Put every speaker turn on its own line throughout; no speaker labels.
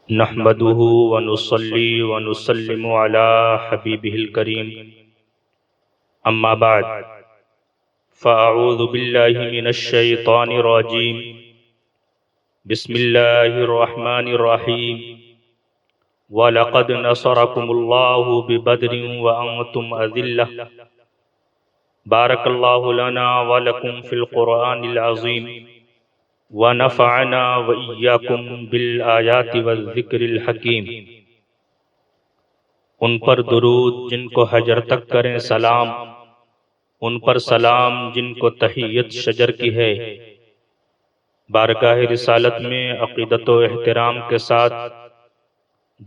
نحمده ونصلي ونسلم على حبيبه الكريم أما بعد فأعوذ بالله من الشيطان الرجيم بسم الله الرحمن الرحيم وَلَقَدْ نَصَرَكُمُ اللَّهُ بِبَدْرٍ وَأَنْتُمْ أَذِلَّةٌ بارك الله لنا ولكم في القرآن العظيم ونفعنا وإياكم بالآيات والذکر الحکیم۔ ان پر درود جن کو حجر تک کریں سلام، ان پر سلام جن کو تحیت شجر کی ہے۔ بارگاہ رسالت میں عقیدت و احترام کے ساتھ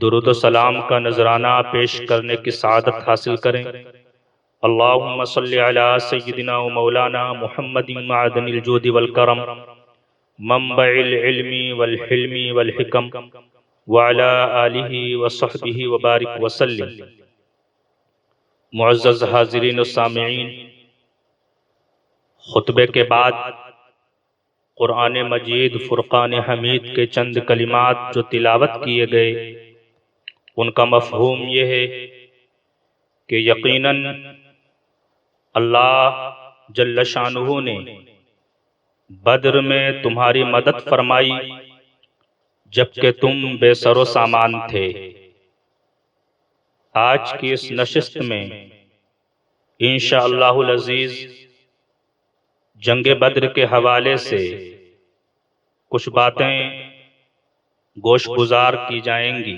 درود و سلام کا نذرانہ پیش کرنے کی سعادت حاصل کریں۔ اللہم صلی علی سیدنا و مولانا محمد معدن الجود والکرم منبع العلم والحلم والحکم وعلی آلہ وصحبہ وبارک وسلم۔ معزز حاضرین و سامعین، خطبے کے بعد قرآن مجید فرقان حمید کے چند کلمات جو تلاوت کیے گئے، ان کا مفہوم یہ ہے کہ یقیناً اللہ جل شانہ نے بدر میں تمہاری مدد فرمائی جبکہ تم بے سر و سامان تھے۔ آج کی اس نشست میں انشاءاللہ العزیز جنگ بدر کے حوالے سے کچھ باتیں گوش گزار کی جائیں گی۔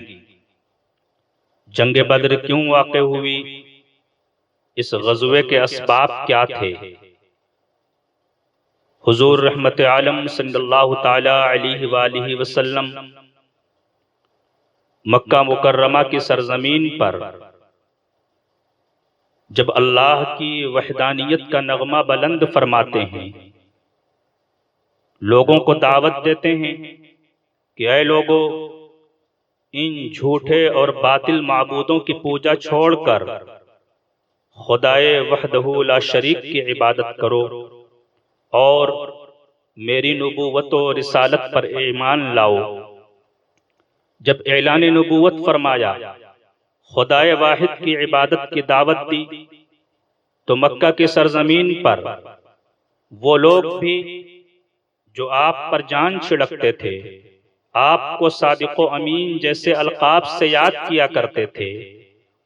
جنگ بدر کیوں واقع ہوئی؟ اس غزوے کے اسباب کیا تھے؟ حضور رحمت عالم صلی اللہ تعالی علیہ وآلہ وسلم مکہ مکرمہ کی سرزمین پر جب اللہ کی وحدانیت کا نغمہ بلند فرماتے ہیں، لوگوں کو دعوت دیتے ہیں کہ اے لوگو، ان جھوٹے اور باطل معبودوں کی پوجا چھوڑ کر خدائے وحدہ لا شریک کی عبادت کرو اور میری نبوت و رسالت پر ایمان لاؤ۔ جب اعلان نبوت فرمایا، خدائے واحد کی عبادت کی دعوت دی، تو مکہ کی سرزمین پر وہ لوگ بھی جو آپ پر جان چھڑکتے تھے، آپ کو صادق و امین جیسے القاب سے یاد کیا کرتے تھے،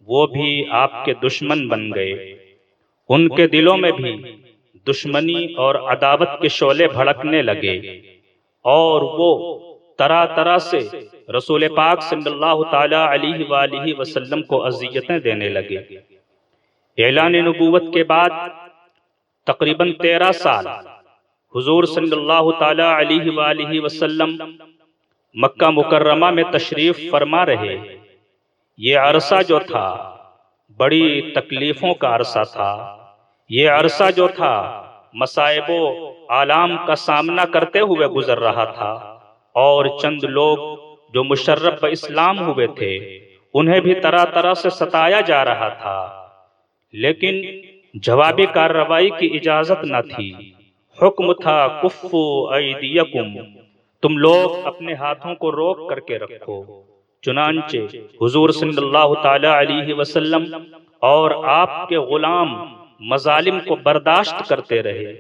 وہ بھی آپ کے دشمن بن گئے۔ ان کے دلوں میں بھی دشمنی اور عداوت کے شعلے بھڑکنے لگے اور وہ طرح طرح سے رسول پاک صلی اللہ تعالی علیہ وآلہ وسلم کو اذیتیں دینے لگے۔ اعلان نبوت کے بعد تقریباً 13 سال حضور صلی اللہ تعالی علیہ وآلہ وسلم مکہ مکرمہ میں تشریف فرما رہے۔ یہ عرصہ جو تھا بڑی تکلیفوں کا عرصہ تھا۔ یہ عرصہ جو تھا مصائب و آلام کا سامنا کرتے ہوئے گزر رہا تھا، اور چند لوگ جو مشرف اسلام ہوئے تھے انہیں بھی طرح طرح سے ستایا جا رہا تھا، لیکن جوابی کارروائی کی اجازت نہ تھی۔ حکم تھا کفو ایدیکم، تم لوگ اپنے ہاتھوں کو روک کر کے رکھو۔ چنانچہ حضور صلی اللہ تعالی علیہ وسلم اور آپ کے غلام مظالم کو برداشت کرتے رہے،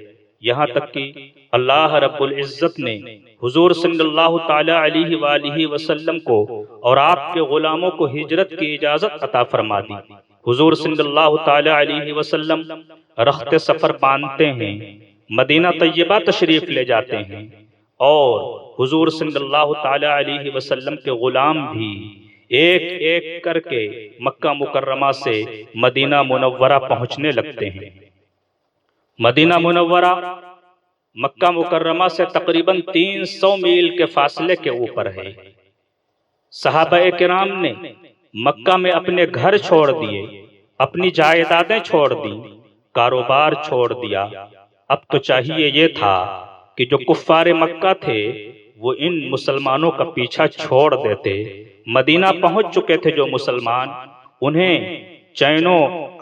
یہاں تک کہ اللہ رب العزت نے حضور صلی اللہ تعالی علیہ وآلہ وسلم کو اور آپ کے غلاموں کو ہجرت کی اجازت عطا فرما دی۔ حضور صلی اللہ تعالی علیہ وسلم رخت سفر باندھتے ہیں، مدینہ طیبہ تشریف لے جاتے ہیں، اور حضور صلی اللہ تعالی علیہ وسلم کے غلام بھی ایک ایک کر کے مکہ مکرمہ سے مدینہ منورہ پہنچنے لگتے ہیں۔ مدینہ منورہ مکہ مکرمہ سے تقریباً 300 میل کے فاصلے کے اوپر ہے۔ صحابہ کرام نے مکہ میں اپنے گھر چھوڑ دیے، اپنی جائیدادیں چھوڑ دیں، کاروبار چھوڑ دیا۔ اب تو چاہیے یہ تھا کہ جو کفار مکہ تھے وہ ان مسلمانوں کا پیچھا چھوڑ دیتے۔ مدینہ پہنچ چکے تھے جو مسلمان، انہیں چین و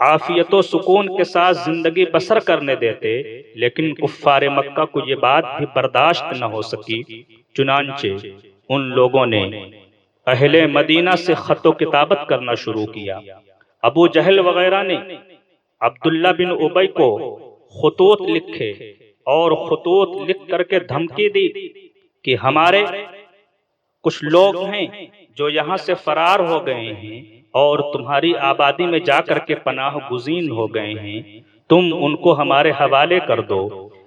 عافیت و سکون کے ساتھ زندگی بسر کرنے دیتے، لیکن کفار مکہ کو یہ بات بھی برداشت نہ ہو سکی۔ چنانچہ ان لوگوں نے اہل مدینہ سے خط و کتابت کرنا شروع کیا۔ ابو جہل وغیرہ نے عبداللہ بن ابی کو خطوط لکھے اور خطوط لکھ کر کے دھمکی دی کہ ہمارے کچھ لوگ ہیں جو یہاں سے فرار ہو گئے ہیں اور تمہاری آبادی میں جا کر کے پناہ گزین ہو گئے ہیں، تم ان کو ہمارے حوالے کر دو۔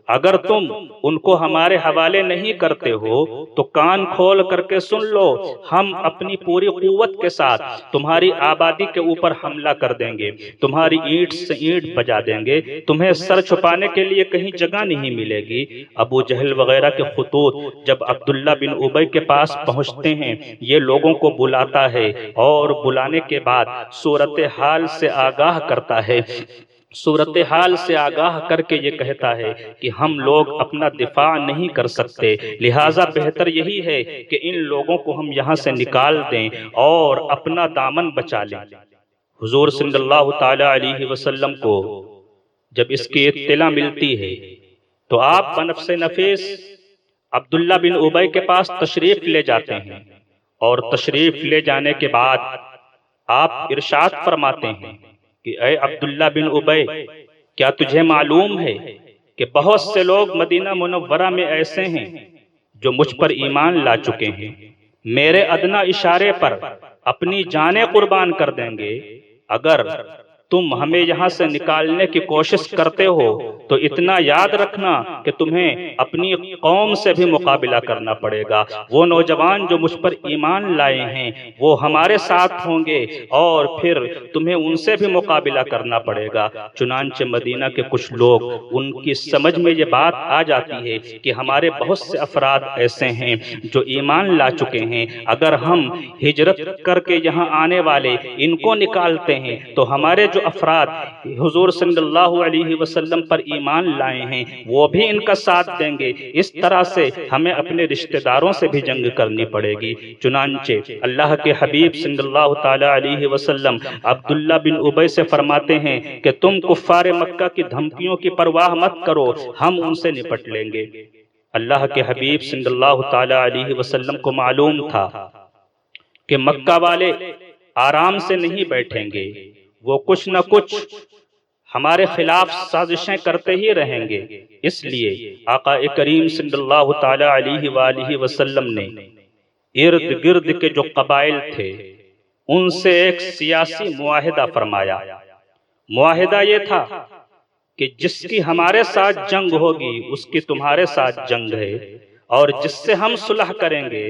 اگر تم ان کو ہمارے حوالے نہیں کرتے ہو تو کان کھول کر کے سن لو، ہم اپنی پوری قوت کے ساتھ تمہاری آبادی کے اوپر حملہ کر دیں گے، تمہاری اینٹ سے اینٹ بجا دیں گے، تمہیں سر چھپانے کے لیے کہیں جگہ نہیں ملے گی۔ ابو جہل وغیرہ کے خطوط جب عبداللہ بن ابی کے پاس پہنچتے ہیں، یہ لوگوں کو بلاتا ہے اور بلانے کے بعد صورتحال سے آگاہ کرتا ہے، صورتحال سے آگاہ کر کے یہ کہتا ہے کہ ہم لوگ اپنا دفاع نہیں کر سکتے، لہٰذا بہتر یہی ہے کہ ان لوگوں کو ہم یہاں سے نکال دیں اور اپنا دامن بچا لیں۔ حضور صلی اللہ تعالی علیہ وسلم کو جب اس کی اطلاع ملتی ہے تو آپ بنفس نفیس عبداللہ بن ابی کے پاس تشریف لے جاتے ہیں، اور تشریف لے جانے کے بعد آپ ارشاد فرماتے ہیں کہ اے عبداللہ بن ابی، کیا تجھے معلوم ہے کہ بہت سے لوگ مدینہ منورہ میں ایسے ہیں جو مجھ پر ایمان لا چکے ہیں، میرے ادنا اشارے پر اپنی جانیں قربان کر دیں گے، اگر تم ہمیں یہاں سے نکالنے کی کوشش کرتے ہو تو اتنا یاد رکھنا کہ تمہیں اپنی قوم سے بھی مقابلہ کرنا پڑے گا، وہ نوجوان جو مجھ پر ایمان لائے ہیں وہ ہمارے ساتھ ہوں گے اور پھر تمہیں ان سے بھی مقابلہ کرنا پڑے گا۔ چنانچہ مدینہ کے کچھ لوگ، ان کی سمجھ میں یہ بات آ جاتی ہے کہ ہمارے بہت سے افراد ایسے ہیں جو ایمان لا چکے ہیں، اگر ہم ہجرت کر کے یہاں آنے والے ان کو نکالتے ہیں تو ہمارے جو افراد حضور صلی اللہ علیہ وسلم پر ایمان لائے ہیں وہ بھی ان کا ساتھ دیں گے، اس طرح سے ہمیں اپنے رشتہ داروں سے بھی جنگ کرنی پڑے گی۔ چنانچہ اللہ کے حبیب صلی اللہ تعالی علیہ وسلم عبداللہ بن ابی سے فرماتے ہیں کہ تم کفار مکہ کی دھمکیوں کی پرواہ مت کرو، ہم ان سے نپٹ لیں گے۔ اللہ کے حبیب صلی اللہ تعالی علیہ وسلم کو معلوم تھا کہ مکہ والے آرام سے نہیں بیٹھیں گے، وہ کچھ نہ کچھ ہمارے خلاف سازشیں کرتے ہی رہیں گے، اس لیے آقا کریم صلی اللہ تعالی علیہ وآلہ وسلم نے ارد گرد کے جو قبائل تھے ان سے ایک سیاسی معاہدہ فرمایا۔ معاہدہ یہ تھا کہ جس کی ہمارے ساتھ جنگ ہوگی اس کی تمہارے ساتھ جنگ ہے، اور جس سے ہم صلح کریں گے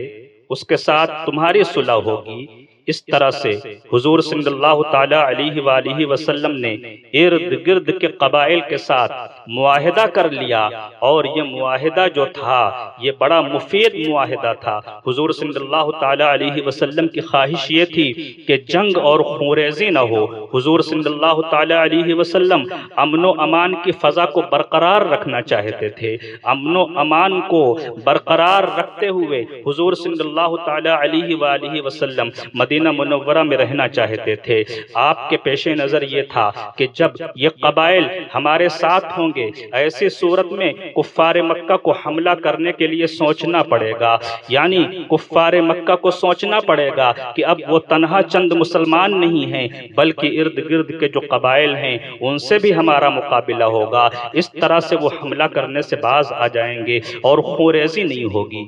اس کے ساتھ تمہاری صلح ہوگی۔ اس طرح سے حضور صلی اللہ تعالی علیہ وآلہ وسلم نے ارد گرد کے قبائل کے ساتھ معاہدہ کر لیا، اور یہ معاہدہ جو تھا یہ بڑا مفید معاہدہ تھا۔ حضور صلی اللہ تعالی علیہ وسلم کی خواہش یہ تھی کہ جنگ اور خونریزی نہ ہو۔ حضور صلی اللہ تعالی علیہ وسلم امن و امان کی فضا کو برقرار رکھنا چاہتے تھے، امن و امان کو برقرار رکھتے ہوئے حضور صلی اللہ تعالی علیہ وآلہ وسلم مدینہ منورہ میں رہنا چاہتے تھے۔ آپ کے پیش نظر یہ تھا کہ جب یہ قبائل ہمارے ساتھ ہوں گے، ایسی صورت میں کفار مکہ کو حملہ کرنے کے لیے سوچنا پڑے گا، یعنی کفار مکہ کو سوچنا پڑے گا کہ اب وہ تنہا چند مسلمان نہیں ہیں بلکہ ارد گرد کے جو قبائل ہیں ان سے بھی ہمارا مقابلہ ہوگا، اس طرح سے وہ حملہ کرنے سے باز آ جائیں گے اور خونریزی نہیں ہوگی۔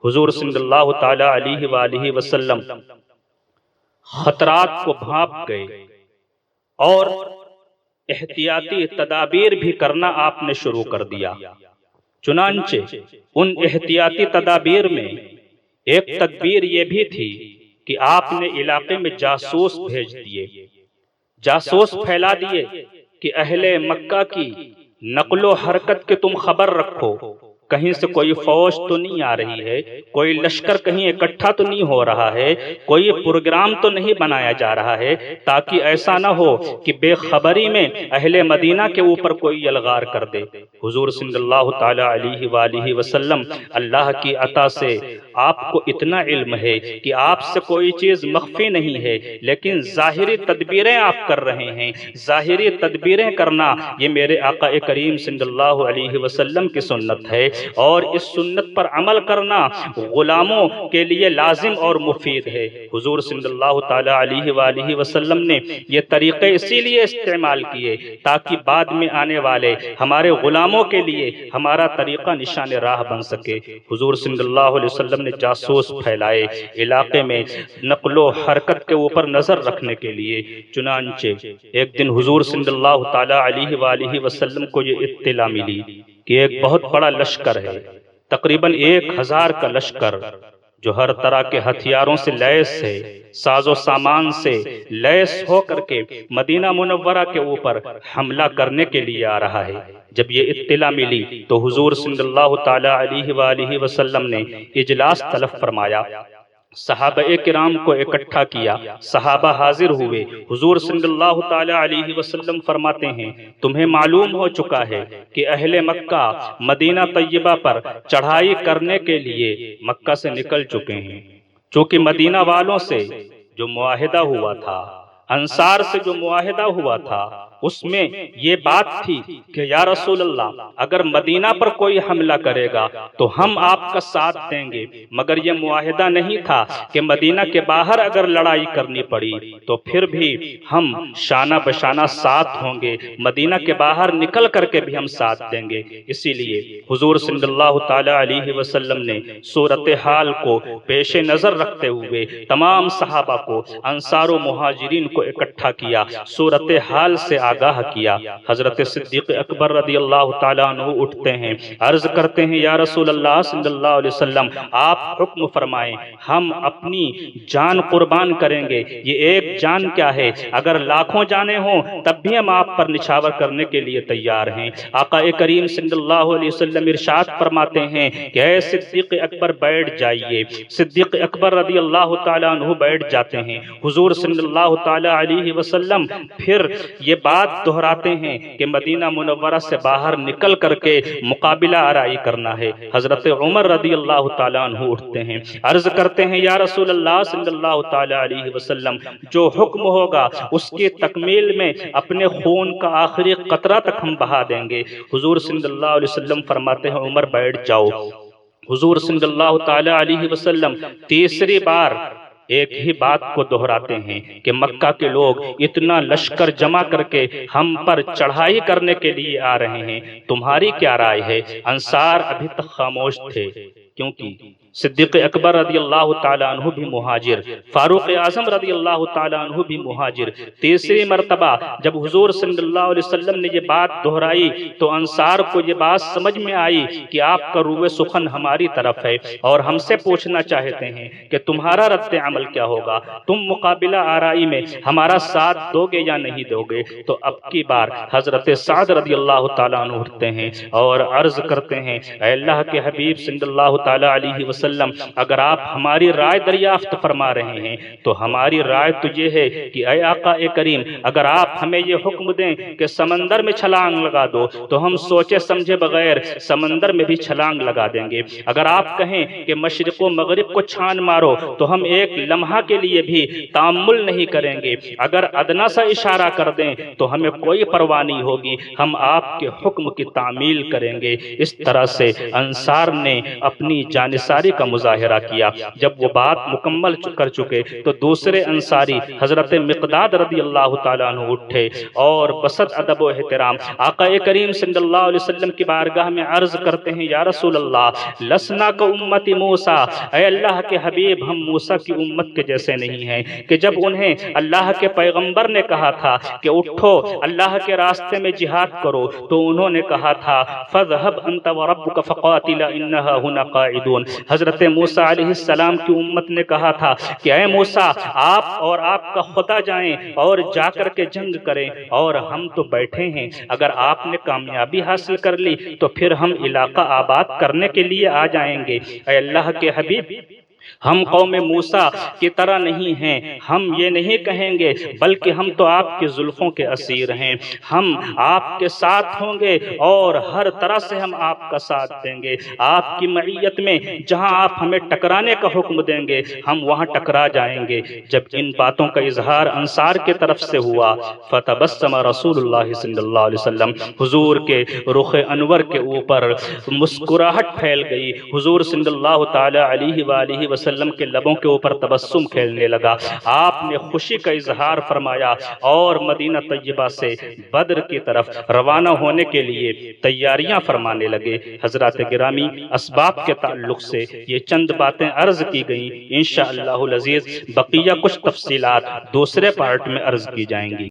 حضور صلی اللہ تعالی علیہ وآلہ وسلم خطرات کو بھانپ گئے اور احتیاطی تدابیر بھی کرنا آپ نے شروع کر دیا۔ چنانچہ ان احتیاطی تدابیر میں ایک تدبیر یہ بھی تھی کہ آپ نے علاقے میں جاسوس بھیج دیے، جاسوس پھیلا دیے کہ اہل مکہ کی نقل و حرکت کی تم خبر رکھو، کہیں سے کوئی فوج تو نہیں آ رہی ہے، کوئی لشکر کہیں اکٹھا تو نہیں ہو رہا ہے، کوئی پروگرام تو نہیں بنایا جا رہا ہے، تاکہ ایسا نہ ہو کہ بے خبری میں اہل مدینہ کے اوپر کوئی یلغار کر دے۔ حضور صلی اللہ تعالی علیہ وآلہ وسلم اللہ کی عطا سے آپ کو اتنا علم ہے کہ آپ سے کوئی چیز مخفی نہیں ہے، لیکن ظاہری تدبیریں آپ کر رہے ہیں۔ ظاہری تدبیریں کرنا یہ میرے آقا کریم صلی اللہ علیہ وسلم کی سنت ہے، اور اس سنت پر عمل کرنا غلاموں کے لیے لازم اور مفید ہے۔ حضور صلی اللہ تعالیٰ علیہ وآلہ وسلم نے یہ طریقے اسی لیے استعمال کیے تاکہ بعد میں آنے والے ہمارے غلاموں کے لیے ہمارا طریقہ نشان راہ بن سکے۔ حضور صلی اللہ علیہ وسلم نے جاسوس پھیلائے علاقے میں نقل و حرکت کے اوپر نظر رکھنے کے لیے۔ چنانچہ ایک دن حضور صلی اللہ تعالیٰ علیہ وآلہ وسلم کو یہ اطلاع ملی کہ ایک بہت بڑا لشکر ہے، تقریباً 1000 کا لشکر، جو ہر طرح کے ہتھیاروں سے لیس ہے، ساز و سامان سے لیس ہو کر کے مدینہ منورہ کے اوپر حملہ کرنے کے لیے آ رہا ہے۔ جب یہ اطلاع ملی تو حضور صلی اللہ تعالیٰ علیہ وآلہ وسلم نے اجلاس طلب فرمایا، صحابہ کرام کو اکٹھا کیا، صحابہ حاضر ہوئے۔ حضور صلی اللہ تعالیٰ علیہ وسلم فرماتے ہیں، تمہیں معلوم ہو چکا ہے کہ اہل مکہ مدینہ طیبہ پر چڑھائی کرنے کے لیے مکہ سے نکل چکے ہیں، چونکہ مدینہ والوں سے جو معاہدہ ہوا تھا، انصار سے جو معاہدہ ہوا تھا، اس میں یہ بات تھی کہ یا رسول اللہ اگر مدینہ پر کوئی حملہ کرے گا تو ہم آپ کا ساتھ دیں گے، مگر یہ معاہدہ نہیں تھا کہ مدینہ کے باہر اگر لڑائی کرنی پڑی تو پھر بھی ہم شانہ بشانہ ساتھ ہوں گے، مدینہ کے باہر نکل کر کے بھی ہم ساتھ دیں گے۔ اسی لیے حضور صلی اللہ تعالیٰ علیہ وسلم نے صورتحال کو پیش نظر رکھتے ہوئے تمام صحابہ کو، انصار و مہاجرین کو اکٹھا کیا، صورتحال سے آگاہ کیا۔ حضرت صدیق اکبر رضی اللہ تعالیٰ عنہ اٹھتے ہیں، عرض کرتے ہیں یا رسول اللہ صلی اللہ علیہ وسلم آپ حکم فرمائیں، ہم اپنی جان قربان کریں گے، یہ ایک جان کیا ہے، اگر لاکھوں جانیں ہوں تب بھی ہم آپ پر نچھاور کرنے کے لیے تیار ہیں۔ آقا کریم صلی اللہ علیہ وسلم ارشاد فرماتے ہیں کہ اے صدیق اکبر بیٹھ جائیے۔ صدیق اکبر رضی اللہ تعالیٰ عنہ بیٹھ جاتے ہیں۔ حضور صلی اللہ تعالیٰ علیہ وسلم پھر یہ بات دہراتے ہیں کہ مدینہ منورہ سے باہر نکل کر کے مقابلہ آرائی کرنا ہے۔ حضرت عمر رضی اللہ تعالیٰ عنہ اٹھتے ہیں، عرض کرتے ہیں یا رسول اللہ صلی اللہ تعالیٰ علیہ وسلم جو حکم ہوگا اس کی تکمیل میں اپنے خون کا آخری قطرہ تک ہم بہا دیں گے۔ حضور صلی اللہ علیہ وسلم فرماتے ہیں عمر بیٹھ جاؤ۔ حضور صلی اللہ تعالیٰ علیہ وسلم تیسری بار ایک ہی بات کو دہراتے ہیں کہ مکہ کے لوگ اتنا لشکر جمع کر کے ہم پر چڑھائی کرنے کے لیے آ رہے ہیں، تمہاری کیا رائے ہے؟ انصار ابھی تک خاموش تھے، کیونکہ صدیق اکبر رضی اللہ تعالیٰ عنہ بھی مہاجر، فاروق اعظم رضی اللہ تعالیٰ عنہ بھی مہاجر۔ تیسری مرتبہ جب حضور صلی اللہ علیہ وسلم نے یہ بات دہرائی تو انصار کو یہ بات سمجھ میں آئی کہ آپ کا روح سخن ہماری طرف ہے اور ہم سے پوچھنا چاہتے ہیں کہ تمہارا رد عمل کیا ہوگا، تم مقابلہ آرائی میں ہمارا ساتھ دو گے یا نہیں دو گے؟ تو اب کی بار حضرت سعد رضی اللہ تعالیٰ عنہ اٹھتے ہیں اور عرض کرتے ہیں اے اللہ کے حبیب صلی اللہ تعالیٰ علیہ وسلم اگر آپ ہماری رائے دریافت فرما رہے ہیں تو ہماری رائے تو یہ ہے کہ اے آقا کریم اگر آپ ہمیں یہ حکم دیں کہ سمندر میں چھلانگ لگا دو تو ہم سوچے سمجھے بغیر سمندر میں بھی چھلانگ لگا دیں گے، اگر آپ کہیں کہ مشرق و مغرب کو چھان مارو تو ہم ایک لمحہ کے لیے بھی تامل نہیں کریں گے، اگر ادنا سا اشارہ کر دیں تو ہمیں کوئی پرواہ نہیں ہوگی، ہم آپ کے حکم کی تعمیل کریں گے۔ اس طرح سے انصار نے اپنی جانثاری کا مظاہرہ کیا۔ جب وہ بات مکمل کر چکے تو دوسرے انصاری حضرت مقداد رضی اللہ تعالیٰ عنہ اٹھے اور بسط ادب و احترام آقا کریم صلی اللہ علیہ وسلم کی بارگاہ میں عرض کرتے ہیں یا رسول اللہ لسنا کا امت موسیٰ، اے اللہ کے حبیب ہم موسیٰ کی امت کے جیسے نہیں ہیں کہ جب انہیں اللہ کے پیغمبر نے کہا تھا کہ اٹھو اللہ کے راستے میں جہاد کرو تو انہوں نے کہا تھا فَذْهَبْ أَنْتَ وَرَبُّكَ فَقَاتِلَا إِنَّهَا هُنَا قَاعِدُونَ۔ حضرت موسیٰ علیہ السلام کی امت نے کہا تھا کہ اے موسیٰ آپ اور آپ کا خدا جائیں اور جا کر کے جنگ کریں اور ہم تو بیٹھے ہیں، اگر آپ نے کامیابی حاصل کر لی تو پھر ہم علاقہ آباد کرنے کے لیے آ جائیں گے۔ اے اللہ کے حبیب ہم قوم موسیٰ کی طرح نہیں ہیں، ہم یہ نہیں کہیں گے بلکہ ہم تو آپ کے زلفوں کے اسیر ہیں، ہم آپ کے ساتھ ہوں گے اور ہر طرح سے ہم آپ کا ساتھ دیں گے، آپ کی معیت میں جہاں آپ ہمیں ٹکرانے کا حکم دیں گے ہم وہاں ٹکرا جائیں گے۔ جب ان باتوں کا اظہار انصار کی طرف سے ہوا، فتبسم رسول اللہ صلی اللہ علیہ وسلم، حضور کے رخ انور کے اوپر مسکراہٹ پھیل گئی، حضور صلی اللہ تعالی علیہ وآلہ وسلم کے لبوں کے اوپر تبسم کھیلنے لگا، آپ نے خوشی کا اظہار فرمایا اور مدینہ طیبہ سے بدر کی طرف روانہ ہونے کے لیے تیاریاں فرمانے لگے۔ حضرات گرامی، اسباب کے تعلق سے یہ چند باتیں عرض کی گئیں، انشاءاللہ العزیز بقیہ کچھ تفصیلات دوسرے پارٹ میں عرض کی جائیں گی۔